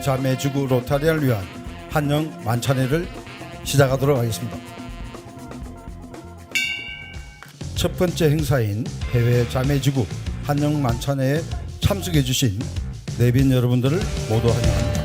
자매지구 로타리안을 위한 한영 만찬회를 시작하도록 하겠습니다. 첫 번째 행사인 해외 자매지구 한영 만찬회에 참석해 주신 내빈 여러분들을 모두 환영합니다.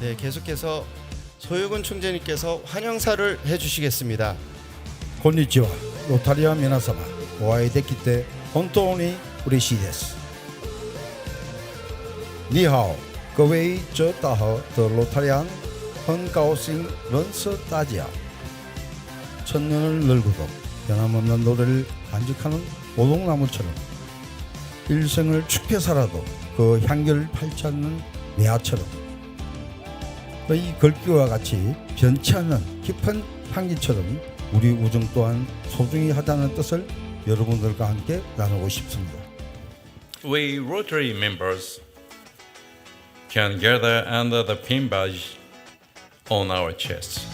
네, 계속해서 소유근 총재님께서 환영사를 해주시겠습니다. 곤니치와 로타리안 미나사마 오아이 데키테 혼토니 우레시 데스. 니하오各位这大号的罗塔리안很高兴认识大家. 천년을 널고도 변함없는 노래를 간직하는 오동나무처럼 일생을 축해 살아도 그 향기를 팔지 않는 매화처럼 이 글귀와 같이 변치 않는 깊은 향기처럼 우리 우정 또한 소중히 하다는 뜻을 여러분들과 함께 나누고 싶습니다. We Rotary members can gather under the pin badge on our chests.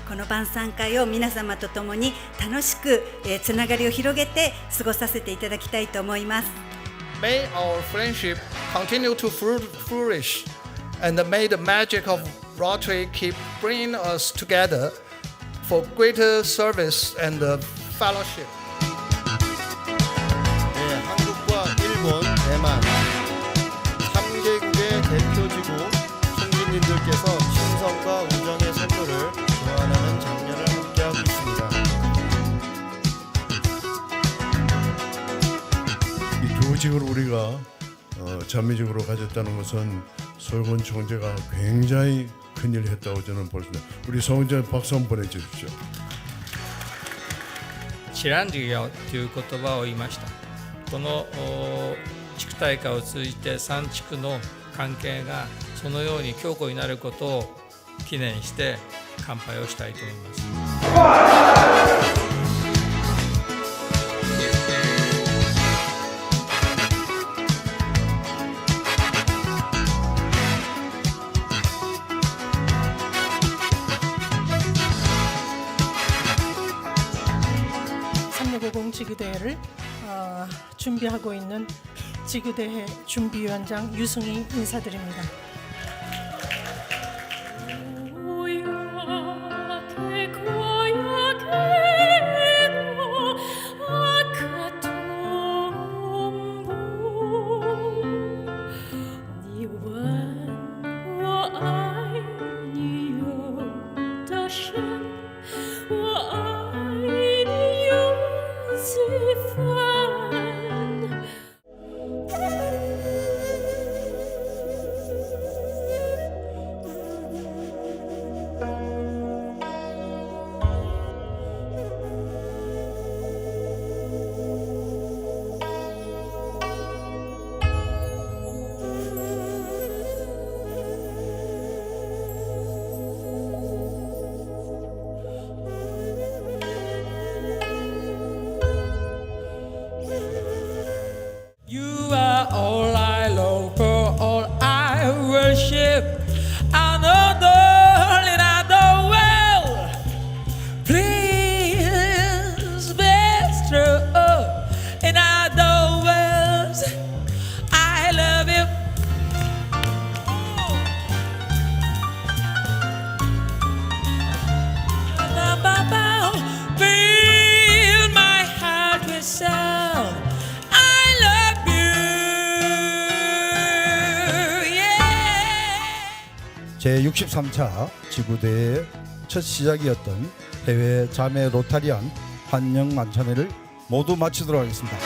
この晩餐会を皆様と共に楽しくつながりを広げて過ごさせていただきたいと思います。 May our friendship continue to flourish, and may the magic of Rotary keep bringing us together for greater service and fellowship. 네, 한국과 일본, 대만 3개국의 대표지구 총재님들께서 친성과 우정의 선물을 교환하는 장면을 함께하고 있습니다. 이 조직을 우리가 자매직으로 가졌다는 것은 소유근 총재가 굉장히 큰일을 했다고 저는 보십니다. 우리 성재 박수 한번 보내주십시오. チランジ業という言葉を言いました。この地区大会を通じて3地区の関係がそのように強固になることを記念して乾杯をしたいと思います。지구대회를 준비하고 있는 지구대회 준비위원장 유승희 인사드립니다. All I long for, all I worship, another in the world. Please be true in other words. I love you. Fill my heart with sound. 제63차 지구대회의 첫 시작이었던 해외 자매 로타리안 한영 만찬회를 모두 마치도록 하겠습니다.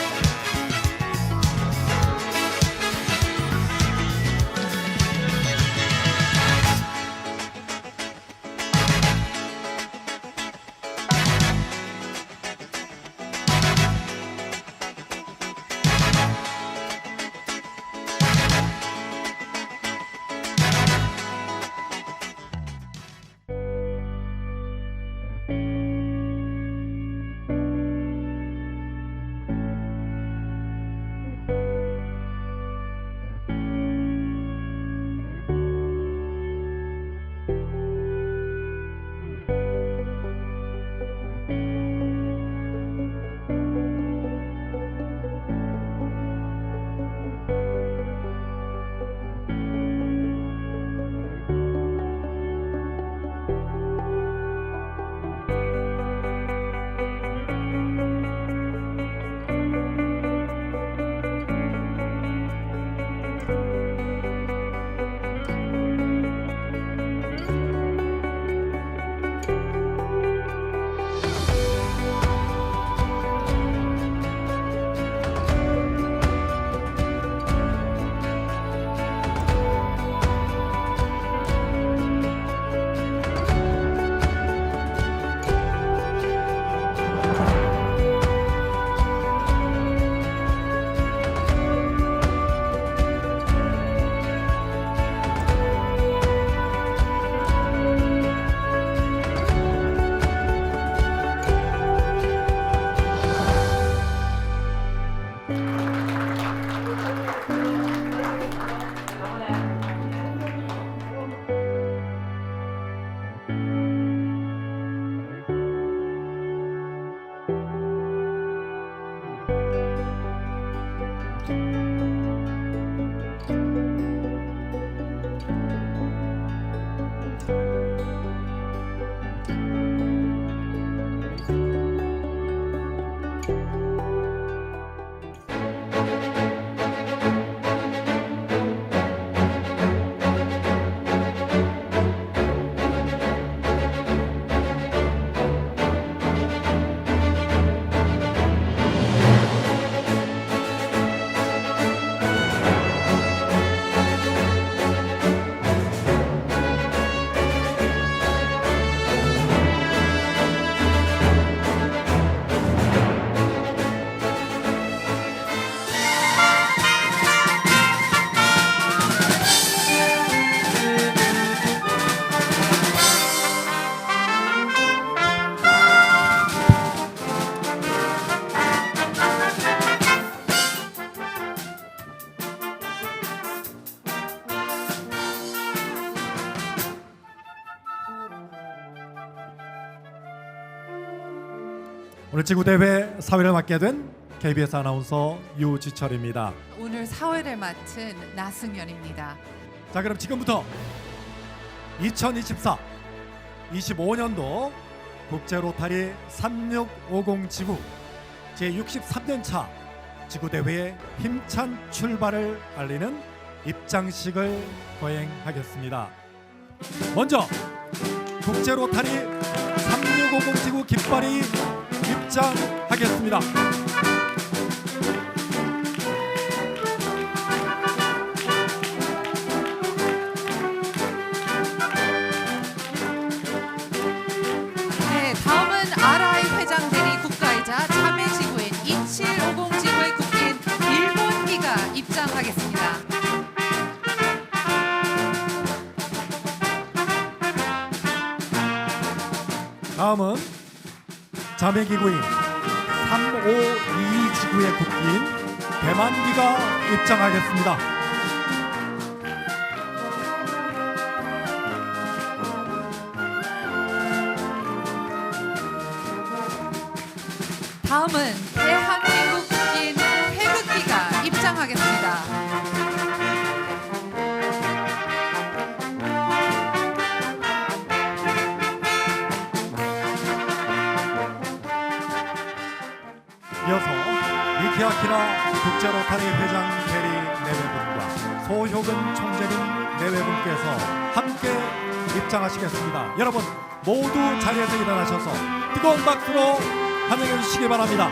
오늘 지구대회 사회를 맡게 된 KBS 아나운서 유지철입니다. 오늘 사회를 맡은 나승연입니다. 자, 그럼 지금부터 2024 25년도 국제로타리 3650 지구 제63년차 지구대회의 힘찬 출발을 알리는 입장식을 거행하겠습니다. 먼저 국제로타리 3650 지구 깃발이 입장하겠습니다. 네, 다음은 RI 회장 대리 국가이자 자매지구인 2750 지구의 국기인 일본기가 입장하겠습니다. 다음은 자매기구인 3522 지구의 국기인 대만기가 입장하겠습니다. 다음은 대한민국 국기인 태극기가 입장하겠습니다. 이어서 미키아키라 국제로타리 회장 대리 내외분과 소효근 총재님 내외분께서 함께 입장하시겠습니다. 여러분 모두 자리에서 일어나셔서 뜨거운 박수로 환영해 주시기 바랍니다.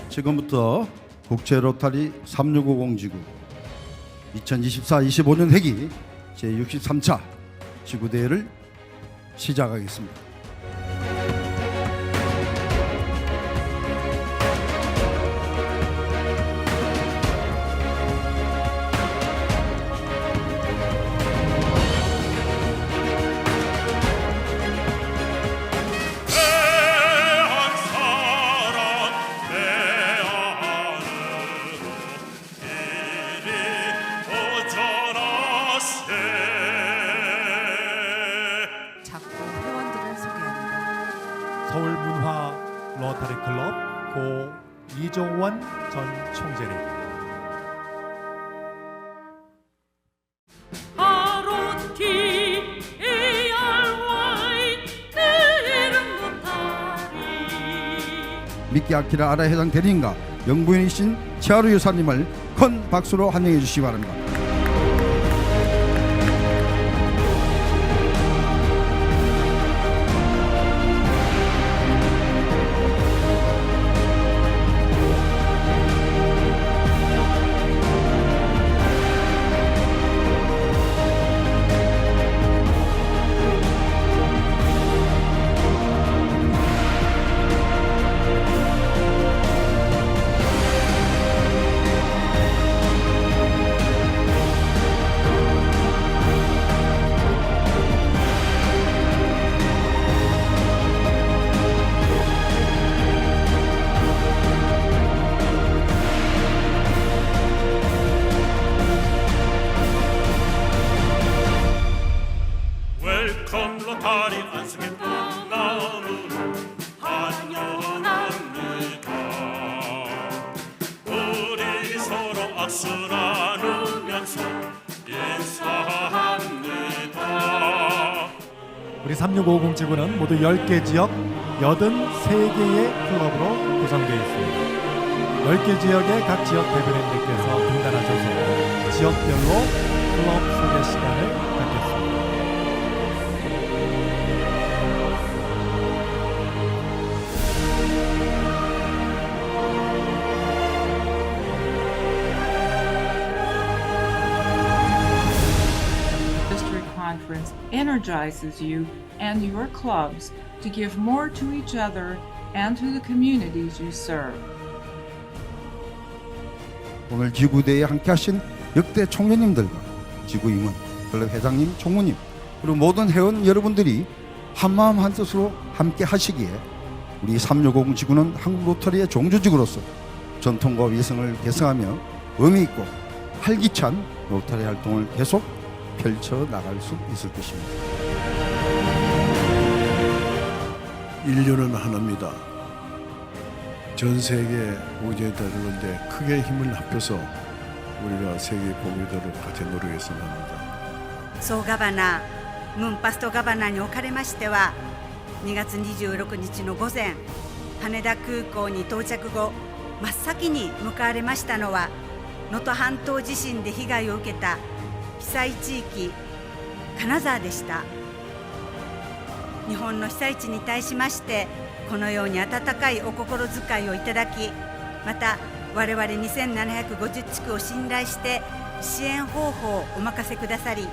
지금부터 국제 로타리 3650 지구 2024-25년 회기 제63차 지구대회를 시작하겠습니다. 작고 회원들을 소개합니다. 서울문화 로타리 클럽 고 이종원 전 총재님, 미키아키라 아라 회장 대리인과 영부인이신 최하루 여사님을 큰 박수로 환영해 주시기 바랍니다. 웰컴 로타리 안승의 나무로 환영합니다. 우리 서로 악수 나누면서 인사합니다. 우리 3650 지구는 모두 10개 지역 83개의 클럽으로 구성되어 있습니다. 10개 지역의 각 지역 대변인들께서 등단하셔서 지역별로 클럽 소개 시간을 갖겠습니다. conference energizes you and your clubs to give more to each other and to the communities you serve. 오늘 지구대회에 함께하신 역대 총회님들과 지구임원, 클럽 회장님, 총무님 그리고 모든 회원 여러분들이 한마음 한뜻으로 함께 하시기에 우리 360 지구는 한국 로터리의 종주지구로서 전통과 위성을 계승하며 의미 있고 활기찬 로터리 활동을 계속 펼쳐 나갈 수 있을 것입니다. 인류는 하나입니다. 전 세계 우주에 다루는데 크게 힘을 합해서 우리가 세계 공유도를 같이 노력했으면 합니다.総ガバナムンパストガバナにおかれましては2月26日の午前羽田空港に到着後真っ先に向かわれましたのは能登半島地震で被害を受けた被災地域金沢でした。日本の被災地に対しましてこのように温かいお心遣いをいただき、また我々2750地区を信頼して支援方法をお任せくださり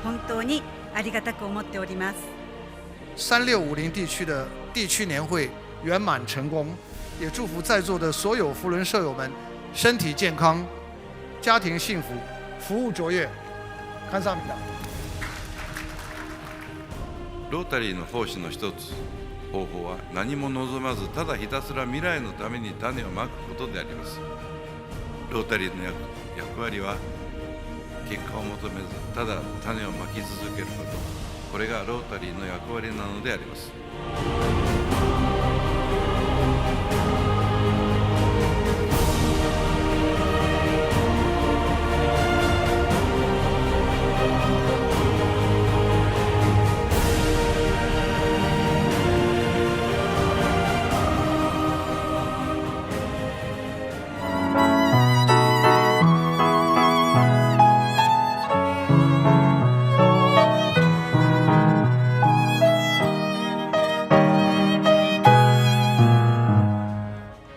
本当にありがたく思っております。3650地区的地区年会圆满成功，也祝福在座的所有扶轮社友们身体健康、家庭幸福、服务卓越。感謝합니다。ロータリーの奉仕の一つ方法は何も望まずただひたすら未来のために種をまくことであります。ロータリーの役割は結果を求めずただ種をまき続けること、これがロータリーの役割なのであります。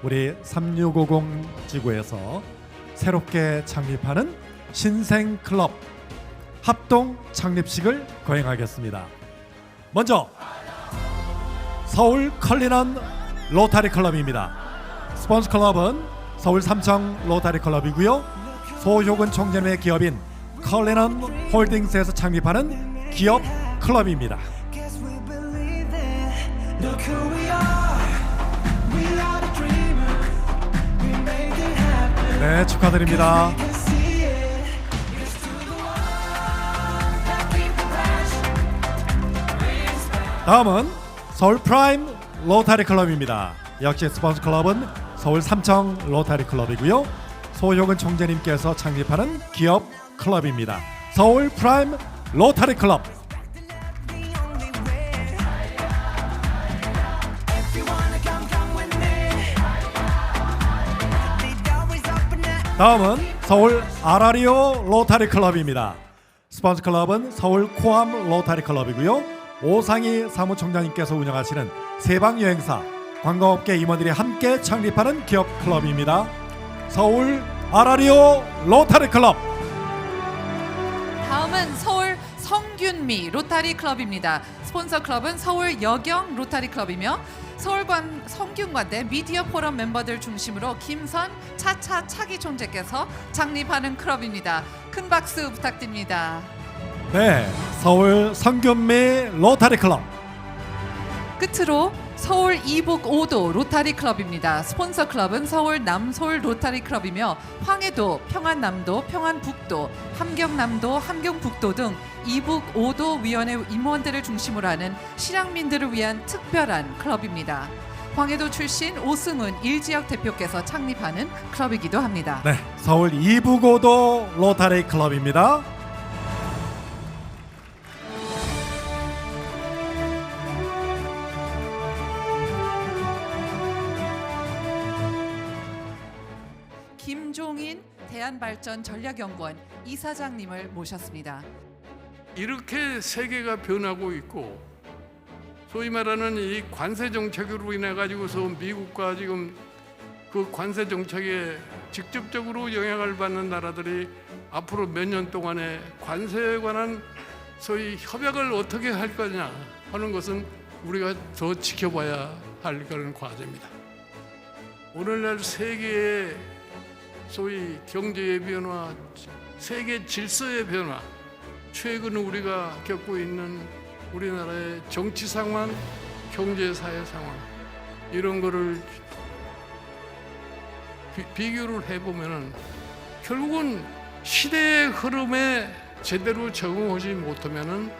우리 3650 지구에서 새롭게 창립하는 신생 클럽 합동 창립식을 거행하겠습니다. 먼저 서울 컬리넌 로타리 클럽입니다. 스폰서 클럽은 서울 삼청 로타리 클럽이고요. 소효근 총재님의 기업인 컬리넌 홀딩스에서 창립하는 기업 클럽입니다. 네, 축하드립니다. 다음은 서울 프라임 로타리 클럽입니다. 역시 스폰서 클럽은 서울 삼청 로타리 클럽이고요. 소효근 총재님께서 창립하는 기업 클럽입니다. 서울 프라임 로타리 클럽. 다음은 서울 아라리오 로타리 클럽입니다. 스폰서 클럽은 서울 코암 로타리 클럽이고요. 오상희 사무총장님께서 운영하시는 세방여행사 관광업계 임원들이 함께 창립하는 기업 클럽입니다. 서울 아라리오 로타리 클럽. 다음은 서울 성균미 로타리 클럽입니다. 스폰서 클럽은 서울 여경 로타리 클럽이며 서울관 성균관대 미디어 포럼 멤버들 중심으로 김선 차차 차기 총재께서 창립하는 클럽입니다. 큰 박수 부탁드립니다. 네, 서울 성균미 로타리 클럽. 끝으로 서울 이북 5도 로타리 클럽입니다. 스폰서 클럽은 서울 남서울 로타리 클럽이며 황해도, 평안남도, 평안북도, 함경남도, 함경북도 등 이북 5도 위원회 임원들을 중심으로 하는 실향민들을 위한 특별한 클럽입니다. 황해도 출신 오승훈 1지역 대표께서 창립하는 클럽이기도 합니다. 네, 서울 이북5도 로타리 클럽입니다. 김종인 대한발전 전략연구원 이사장님을 모셨습니다. 이렇게 세계가 변하고 있고 소위 말하는 이 관세 정책으로 인해 가지고서 미국과 지금 그 관세 정책에 직접적으로 영향을 받는 나라들이 앞으로 몇 년 동안에 관세에 관한 소위 협약을 어떻게 할 거냐 하는 것은 우리가 더 지켜봐야 할 그런 과제입니다. 오늘날 세계의 소위 경제의 변화, 세계 질서의 변화, 최근 우리가 겪고 있는 우리나라의 정치 상황, 경제 사회 상황 이런 거를 비교를 해보면은 결국은 시대의 흐름에 제대로 적응하지 못하면은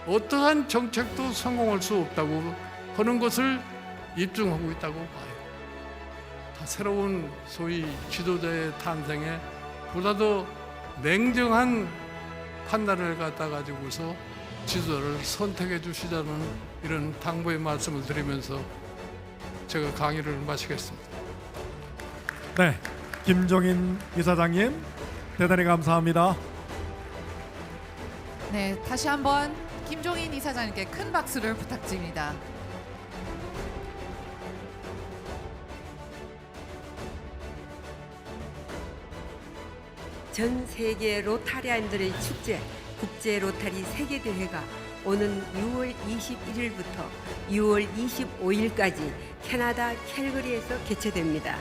어떠한 정책도 성공할 수 없다고 하는 것을 입증하고 있다고 봐요. 다 새로운 소위 지도자의 탄생에 보다 더 냉정한 판단을 갖다 가지고서 지도자를 선택해 주시자는 이런 당부의 말씀을 드리면서 제가 강의를 마치겠습니다. 네, 김종인 이사장님 대단히 감사합니다. 네, 다시 한번 김종인 이사장님께 큰 박수를 부탁드립니다. 전 세계 로타리안들의 축제 국제 로타리 세계대회가 오는 6월 21일부터 6월 25일까지 캐나다 캘거리에서 개최됩니다.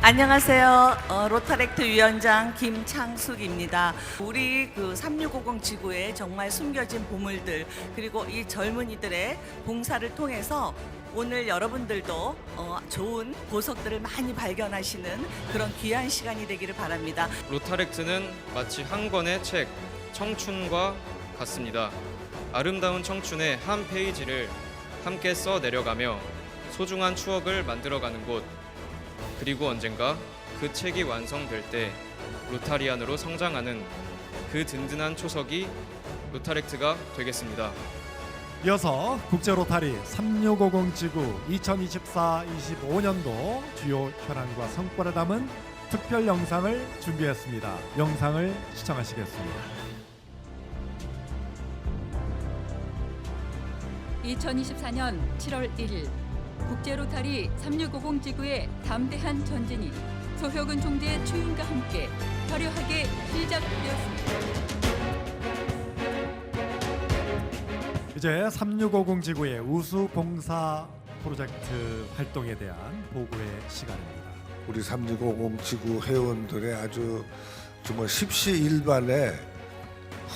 안녕하세요. 로타렉트 위원장 김창숙입니다. 우리 3650 지구에 정말 숨겨진 보물들 그리고 이 젊은이들의 봉사를 통해서 오늘 여러분들도 좋은 보석들을 많이 발견하시는 그런 귀한 시간이 되기를 바랍니다. 로타렉트는 마치 한 권의 책, 청춘과 같습니다. 아름다운 청춘의 한 페이지를 함께 써 내려가며 소중한 추억을 만들어가는 곳, 그리고 언젠가 그 책이 완성될 때 로타리안으로 성장하는 그 든든한 초석이 로타렉트가 되겠습니다. 이어서 국제 로타리 3650 지구 2024-25년도 주요 현안과 성과를 담은 특별 영상을 준비했습니다. 영상을 시청하시겠습니다. 2024년 7월 1일 국제 로타리 3650 지구의 담대한 전진이 소혁은 총재의 추인과 함께 화려하게 시작되었습니다. 이제 3650 지구의 우수 봉사 프로젝트 활동에 대한 보고의 시간입니다. 우리 3650 지구 회원들의 아주 정말 십시일반의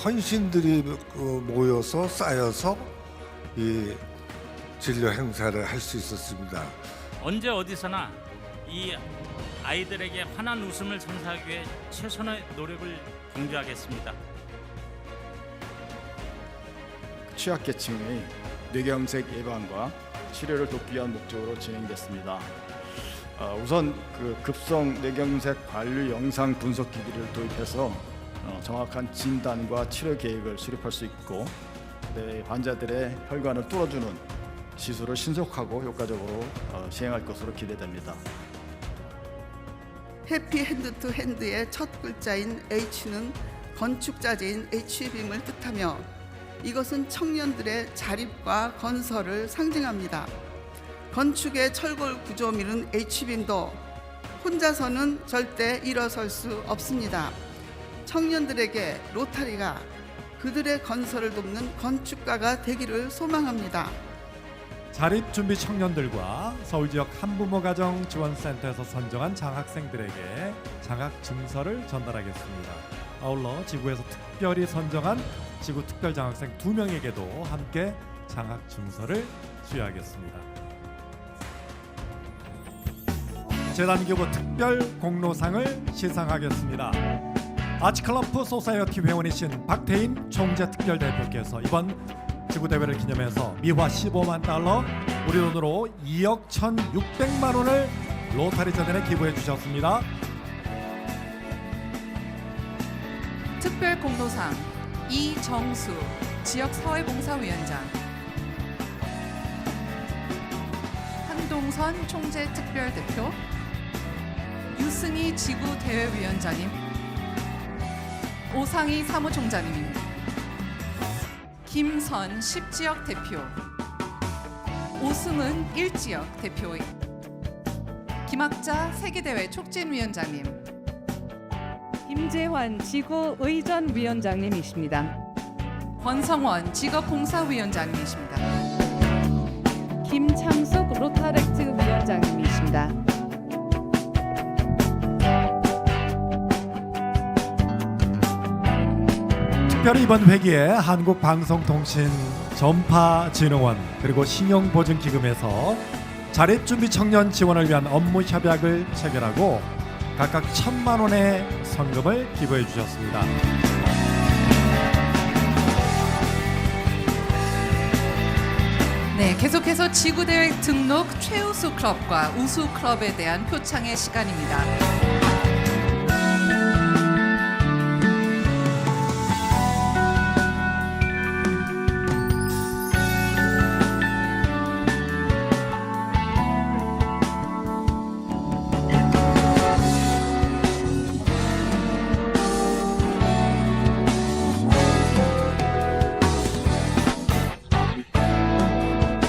헌신들이 모여서 쌓여서 이 진료 행사를 할 수 있었습니다. 언제 어디서나 이 아이들에게 환한 웃음을 선사하기 위해 최선의 노력을 경주하겠습니다. 취약계층의 뇌경색 예방과 치료를 돕기 위한 목적으로 진행됐습니다. 우선 급성 뇌경색 관리 영상 분석 기기를 도입해서 정확한 진단과 치료 계획을 수립할 수 있고 환자들의 혈관을 뚫어주는 시술을 신속하고 효과적으로 시행할 것으로 기대됩니다. 해피 핸드 투 핸드의 첫 글자인 H는 건축자재인 HB임을 뜻하며 이것은 청년들의 자립과 건설을 상징합니다. 건축의 철골 구조물은 H빔도 혼자서는 절대 일어설 수 없습니다. 청년들에게 로타리가 그들의 건설을 돕는 건축가가 되기를 소망합니다. 자립준비 청년들과 서울지역 한부모가정지원센터에서 선정한 장학생들에게 장학증서를 전달하겠습니다. 아울러 지구에서 특별히 선정한 지구 특별 장학생 2명에게도 함께 장학증서를 수여하겠습니다. 재단기부 특별 공로상을 시상하겠습니다. 아치클럼프 소사이어티 회원이신 박태인 총재 특별대표께서 이번 지구대회를 기념해서 미화 15만 달러, 우리 돈으로 2억 1,600만 원을 로타리 재단에 기부해 주셨습니다. 특별 공로상 이정수 지역사회봉사위원장, 한동선 총재 특별대표, 유승희 지구대회위원장님, 오상희 사무총장님, 김선 10지역 대표, 오승은 1지역 대표, 김학자 세계대회 촉진위원장님, 김재환 지구의전위원장님이십니다. 권성원 직업봉사위원장님이십니다. 김창숙 로타렉트 위원장님이십니다. 특별히 이번 회기에 한국방송통신전파진흥원 그리고 신용보증기금에서 자립준비 청년 지원을 위한 업무 협약을 체결하고 각각 1,000만 원의 성금을 기부해 주셨습니다. 네, 계속해서 지구대회 등록 최우수 클럽과 우수 클럽에 대한 표창의 시간입니다.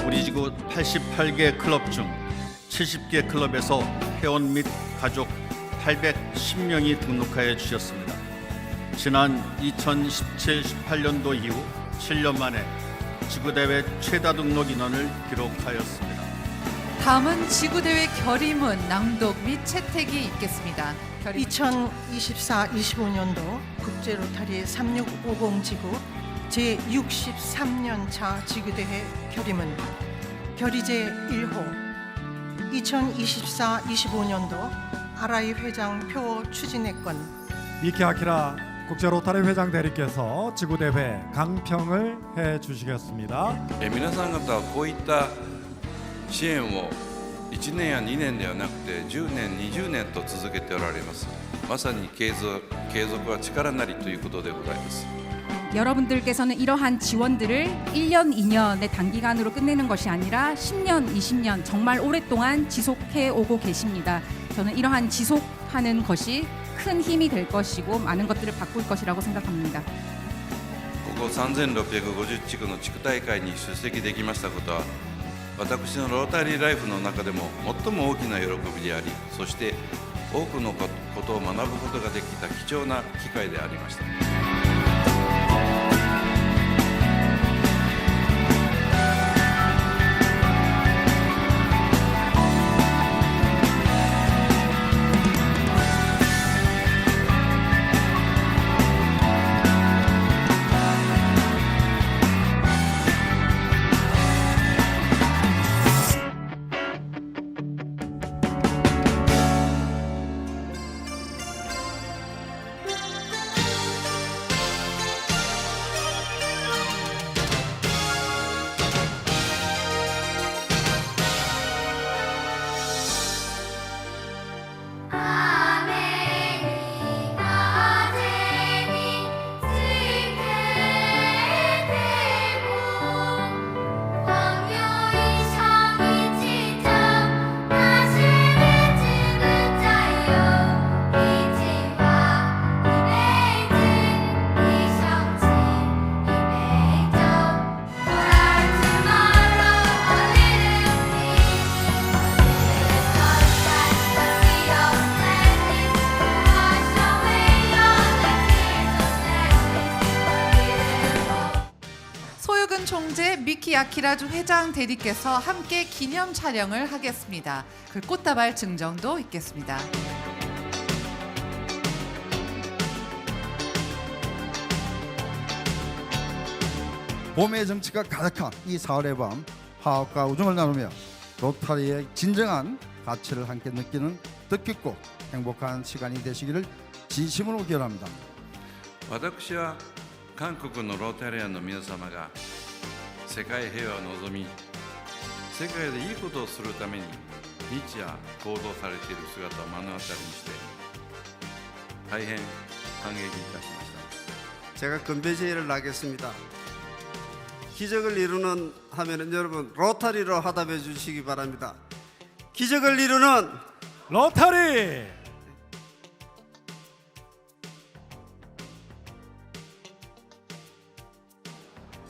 우리 지구 88개 클럽 중 70개 클럽에서 회원 및 가족 810명이 등록하여 주셨습니다. 지난 2017-18년도 이후 7년 만에 지구대회 최다 등록 인원을 기록하였습니다. 다음은 지구대회 결의문 낭독 및 채택이 있겠습니다. 2024-25년도 국제로타리 3650 지구 제63년차 지구대회 결의문 결의제 1호 2024-25년도 아라이 회장 표 추진회권 미키 아키라 국제로타리 회장 대리께서 지구대회 강평을 해주시겠습니다. 皆さん方はこういった支援を1年や2年ではなくて10年、20年と続けておられます。まさに継続は力なりということでございます。 여러분들께서는 이러한 지원들을 1년, 2년의 단기간으로 끝내는 것이 아니라 10년, 20년 정말 오랫동안 지속해 오고 계십니다. 저는 이러한 지속하는 것이 큰 힘이 될 것이고 많은 것들을 바꿀 것이라고 생각합니다. ここ3650地区の地区大会に出席できましたことは私のロータリーライフの中でも最も大きな喜びであり、そして多くのことを学ぶことができた貴重な機会でありました。 총재 미키 아키라주 회장 대리께서 함께 기념 촬영을 하겠습니다. 그 꽃다발 증정도 있겠습니다. 봄의 정치가 가득한 이 4월의 밤 화합과 우정을 나누며 로타리의 진정한 가치를 함께 느끼는 뜻깊고 행복한 시간이 되시기를 진심으로 기원합니다. 私は韓国のロータリアンの皆様が世界平和を望み、世界でいいことをするために日夜行動されている姿を目の当たりにして大変感激いたしました。 제가 건배제의를 하겠습니다. 기적을 이루는 하면은 여러분 로타리로 화답해 주시기 바랍니다. 기적을 이루는 로타리.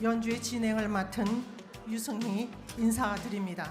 연주의 진행을 맡은 유승희 인사드립니다.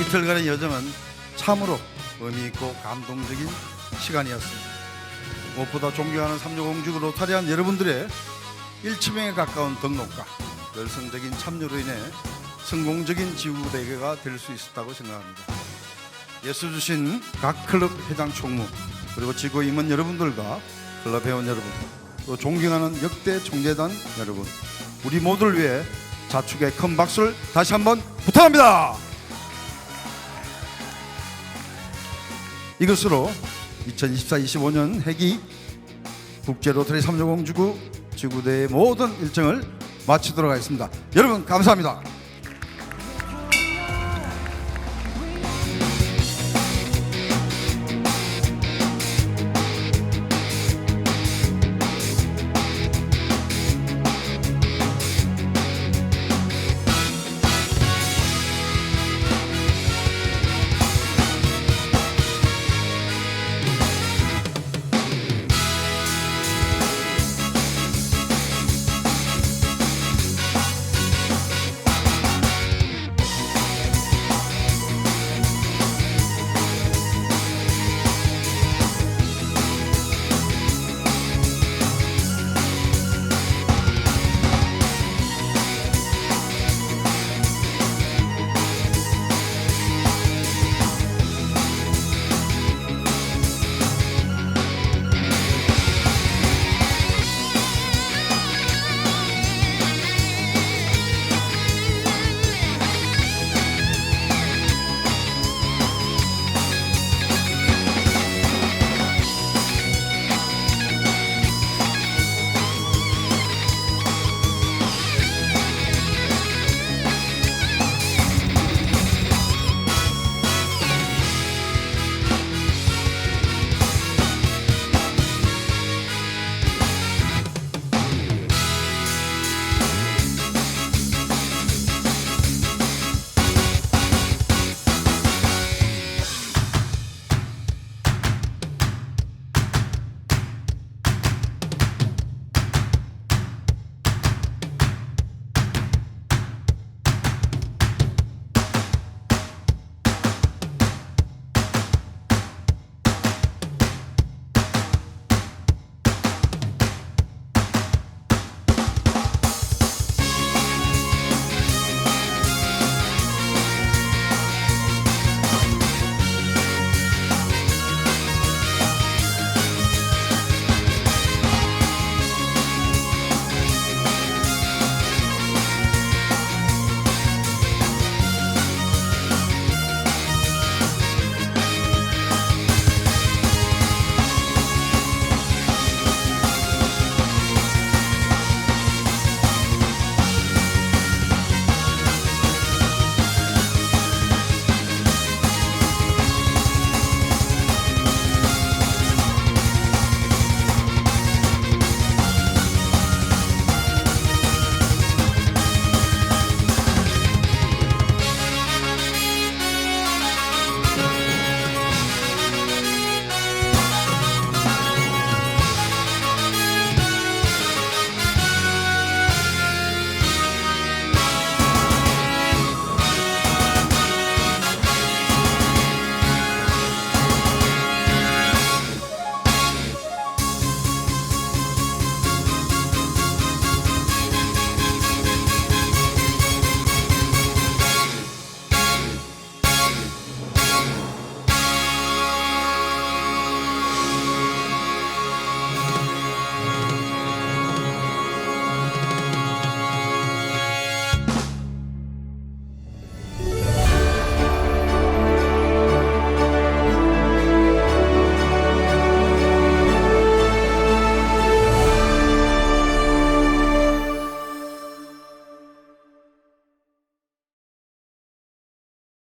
이틀간의 여정은 참으로 의미 있고 감동적인 시간이었습니다. 무엇보다 존경하는 360지구 로타리안 여러분들의 1,000명에 가까운 등록과 열성적인 참여로 인해 성공적인 지구대회가 될 수 있었다고 생각합니다. 예수 주신 각 클럽 회장 총무 그리고 지구 임원 여러분들과 클럽 회원 여러분 또 존경하는 역대 총재단 여러분 우리 모두를 위해 자축의 큰 박수를 다시 한번 부탁합니다. 이것으로 2024-25년 회기 국제 로터리 360 지구 지구대회 모든 일정을 마치도록 하겠습니다. 여러분 감사합니다.